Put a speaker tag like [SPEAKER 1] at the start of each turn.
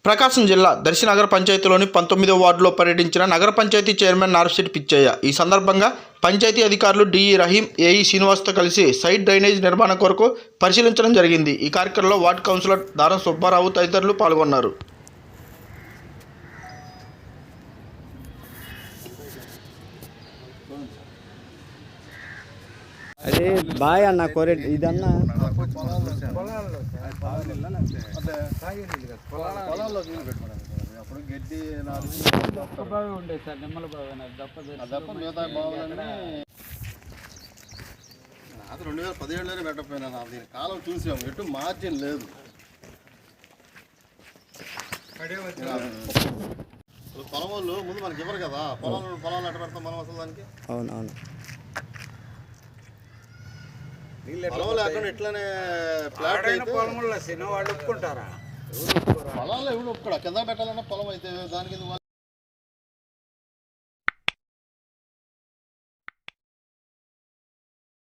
[SPEAKER 1] ప్రకాశం జిల్లా దర్శి నగర పంచాయతీలోని 19వ వార్డులో పర్యటించిన నగర పంచాయతీ చైర్మన్ నార్సిటీ పిచ్చయ్య. ఈ సందర్భంగా పంచాయతీ అధికారులు డిఈ రహీం, ఏఈ శ్రీనివాస్తో కలిసి సైడ్ డ్రైనేజ్ నిర్మాణం కొరకు పరిశీలించడం జరిగింది. ఈ కార్యక్రమంలో వార్డు కౌన్సిలర్ దారం సుబ్బారావు తదితరులు పాల్గొన్నారు.
[SPEAKER 2] అరే బాయ్ అన్న కోరేట్ ఇదన్నా
[SPEAKER 3] అప్పుడు గడ్డి ఉండేది సార్ నిమ్మల అది 2017లోనే పెట్టకపోయినా దీని కాలం చూసాము. ఎటు మార్జిన్ లేదు. పొలం వాళ్ళు ముందు మనకి ఇవ్వరు కదా. పొలాలు ఎట్ట పెడతాం మనం అసలు దానికి.
[SPEAKER 2] అవునవును
[SPEAKER 3] పొలం లేకుండా ఎట్లనే ఫ్లాట్ అయితే
[SPEAKER 4] పొలంలో వాళ్ళు ఒప్పుకుంటారా?
[SPEAKER 3] పొలాల్లో ఎవరు ఒప్పుకోడా. కింద పెట్టాలన్నా పొలం అయితే దానికి